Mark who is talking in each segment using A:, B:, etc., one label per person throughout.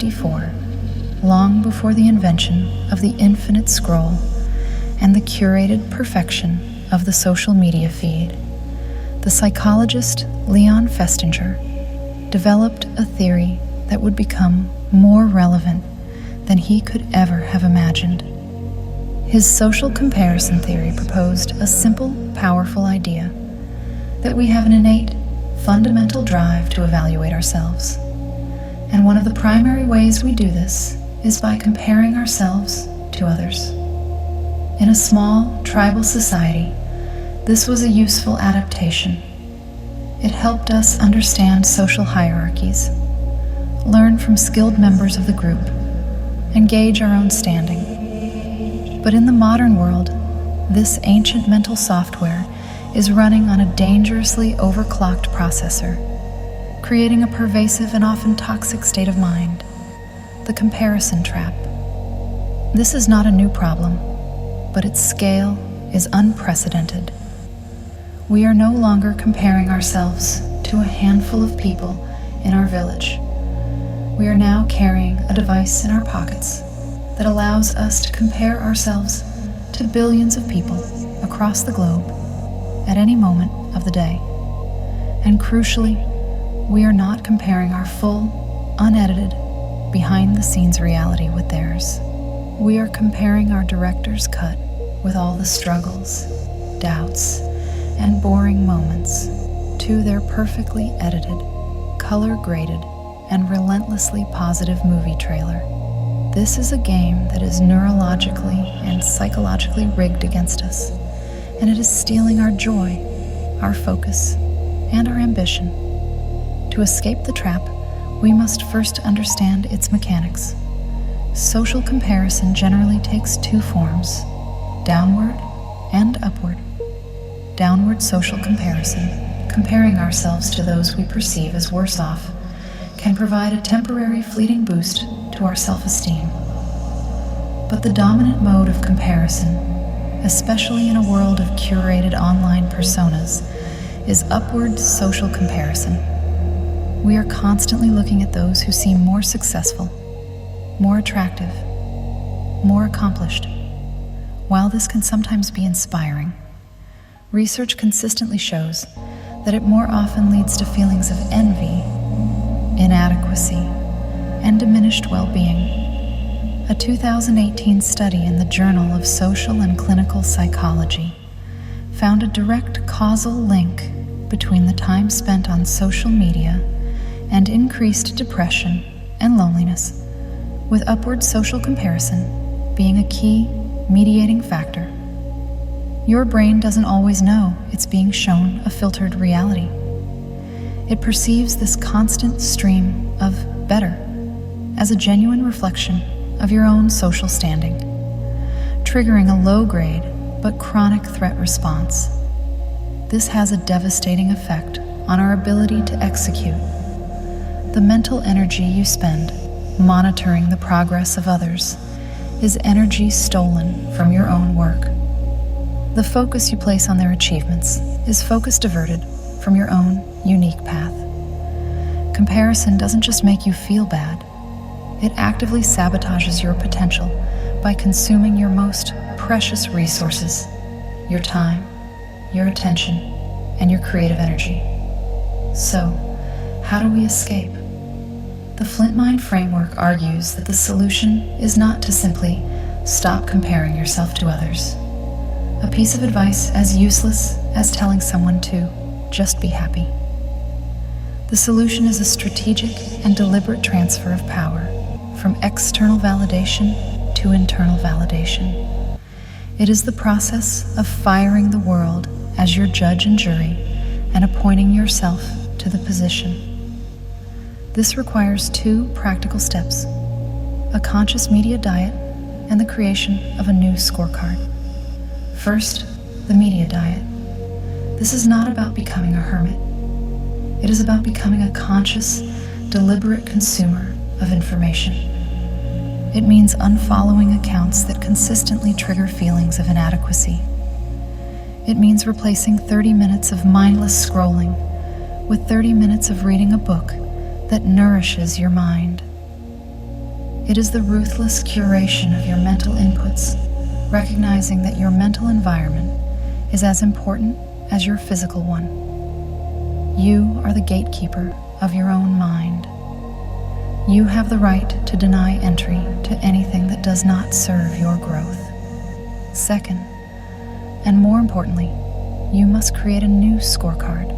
A: 1954, long before the invention of the infinite scroll and the curated perfection of the social media feed, the psychologist Leon Festinger developed a theory that would become more relevant than he could ever have imagined. His social comparison theory proposed a simple, powerful idea that we have an innate, fundamental drive to evaluate ourselves. And one of the primary ways we do this is by comparing ourselves to others. In a small, tribal society, this was a useful adaptation. It helped us understand social hierarchies, learn from skilled members of the group, and gauge our own standing. But in the modern world, this ancient mental software is running on a dangerously overclocked processor, creating a pervasive and often toxic state of mind, the comparison trap. This is not a new problem, but its scale is unprecedented. We are no longer comparing ourselves to a handful of people in our village. We are now carrying a device in our pockets that allows us to compare ourselves to billions of people across the globe at any moment of the day. And crucially, we are not comparing our full, unedited, behind-the-scenes reality with theirs. We are comparing our director's cut with all the struggles, doubts, and boring moments to their perfectly edited, color-graded, and relentlessly positive movie trailer. This is a game that is neurologically and psychologically rigged against us, and it is stealing our joy, our focus, and our ambition. To escape the trap, we must first understand its mechanics. Social comparison generally takes two forms, downward and upward. Downward social comparison, comparing ourselves to those we perceive as worse off, can provide a temporary fleeting boost to our self-esteem. But the dominant mode of comparison, especially in a world of curated online personas, is upward social comparison. We are constantly looking at those who seem more successful, more attractive, more accomplished. While this can sometimes be inspiring, research consistently shows that it more often leads to feelings of envy, inadequacy, and diminished well-being. A 2018 study in the Journal of Social and Clinical Psychology found a direct causal link between the time spent on social media and increased depression and loneliness, with upward social comparison being a key mediating factor. Your brain doesn't always know it's being shown a filtered reality. It perceives this constant stream of better as a genuine reflection of your own social standing, triggering a low-grade but chronic threat response. This has a devastating effect on our ability to execute. The mental energy you spend monitoring the progress of others is energy stolen from your own work. The focus you place on their achievements is focus diverted from your own unique path. Comparison doesn't just make you feel bad, it actively sabotages your potential by consuming your most precious resources, your time, your attention, and your creative energy. So, how do we escape? The Flint Mind framework argues that the solution is not to simply stop comparing yourself to others. A piece of advice as useless as telling someone to just be happy. The solution is a strategic and deliberate transfer of power from external validation to internal validation. It is the process of firing the world as your judge and jury and appointing yourself to the position. This requires two practical steps: a conscious media diet and the creation of a new scorecard. First, the media diet. This is not about becoming a hermit. It is about becoming a conscious, deliberate consumer of information. It means unfollowing accounts that consistently trigger feelings of inadequacy. It means replacing 30 minutes of mindless scrolling with 30 minutes of reading a book that nourishes your mind. It is the ruthless curation of your mental inputs, recognizing that your mental environment is as important as your physical one. You are the gatekeeper of your own mind. You have the right to deny entry to anything that does not serve your growth. Second, and more importantly, you must create a new scorecard.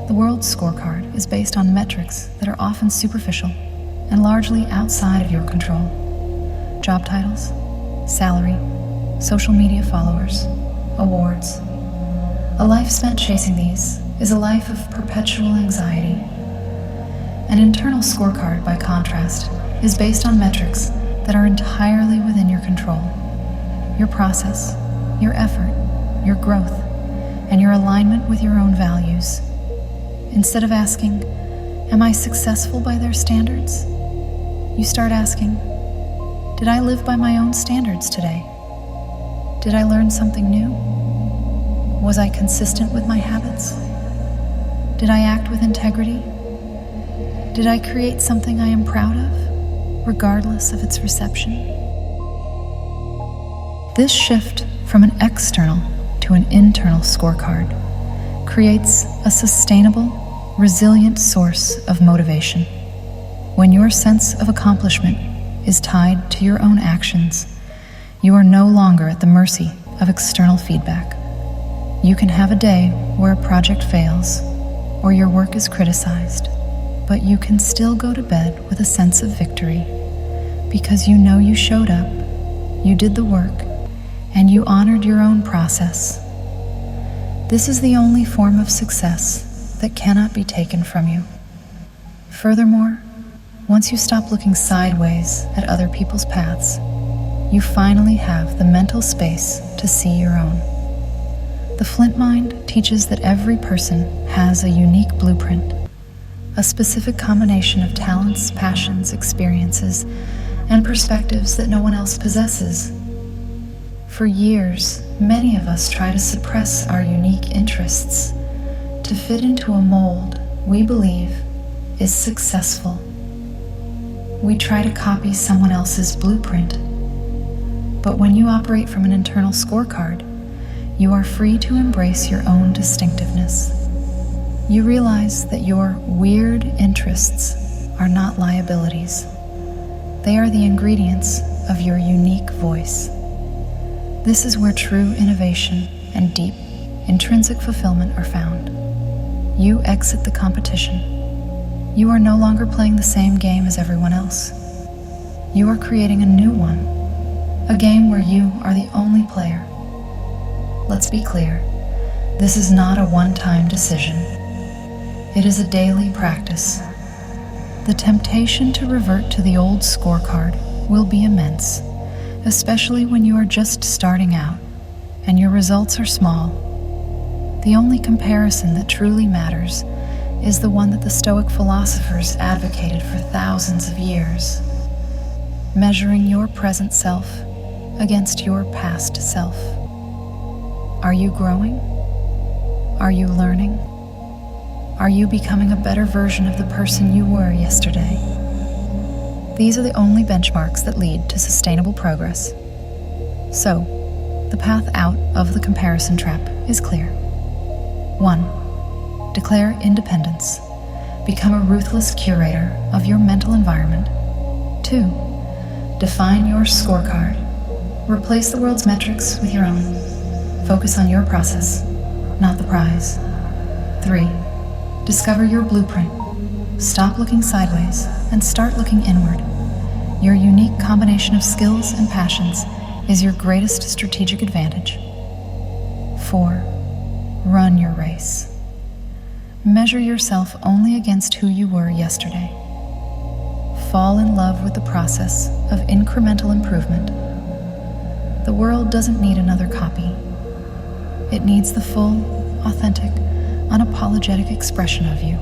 A: The world's scorecard is based on metrics that are often superficial and largely outside of your control. Job titles, salary, social media followers, awards. A life spent chasing these is a life of perpetual anxiety. An internal scorecard, by contrast, is based on metrics that are entirely within your control. Your process, your effort, your growth, and your alignment with your own values. Instead of asking, "Am I successful by their standards?" you start asking, "Did I live by my own standards today? Did I learn something new? Was I consistent with my habits? Did I act with integrity? Did I create something I am proud of, regardless of its reception?" This shift from an external to an internal scorecard creates a sustainable, resilient source of motivation. When your sense of accomplishment is tied to your own actions, you are no longer at the mercy of external feedback. You can have a day where a project fails or your work is criticized, but you can still go to bed with a sense of victory because you know you showed up, you did the work, and you honored your own process. This is the only form of success that cannot be taken from you. Furthermore, once you stop looking sideways at other people's paths, you finally have the mental space to see your own. The Flint Mind teaches that every person has a unique blueprint, a specific combination of talents, passions, experiences, and perspectives that no one else possesses. For years, many of us try to suppress our unique interests to fit into a mold we believe is successful. We try to copy someone else's blueprint. But when you operate from an internal scorecard, you are free to embrace your own distinctiveness. You realize that your weird interests are not liabilities. They are the ingredients of your unique voice. This is where true innovation and deep, intrinsic fulfillment are found. You exit the competition. You are no longer playing the same game as everyone else. You are creating a new one, a game where you are the only player. Let's be clear, this is not a one-time decision. It is a daily practice. The temptation to revert to the old scorecard will be immense, especially when you are just starting out and your results are small. The only comparison that truly matters is the one that the Stoic philosophers advocated for thousands of years, measuring your present self against your past self. Are you growing? Are you learning? Are you becoming a better version of the person you were yesterday? These are the only benchmarks that lead to sustainable progress. So, the path out of the comparison trap is clear. 1. Declare independence. Become a ruthless curator of your mental environment. 2. Define your scorecard. Replace the world's metrics with your own. Focus on your process, not the prize. 3. Discover your blueprint. Stop looking sideways and start looking inward. Your unique combination of skills and passions is your greatest strategic advantage. 4. Run your race. Measure yourself only against who you were yesterday. Fall in love with the process of incremental improvement. The world doesn't need another copy. It needs the full, authentic, unapologetic expression of you.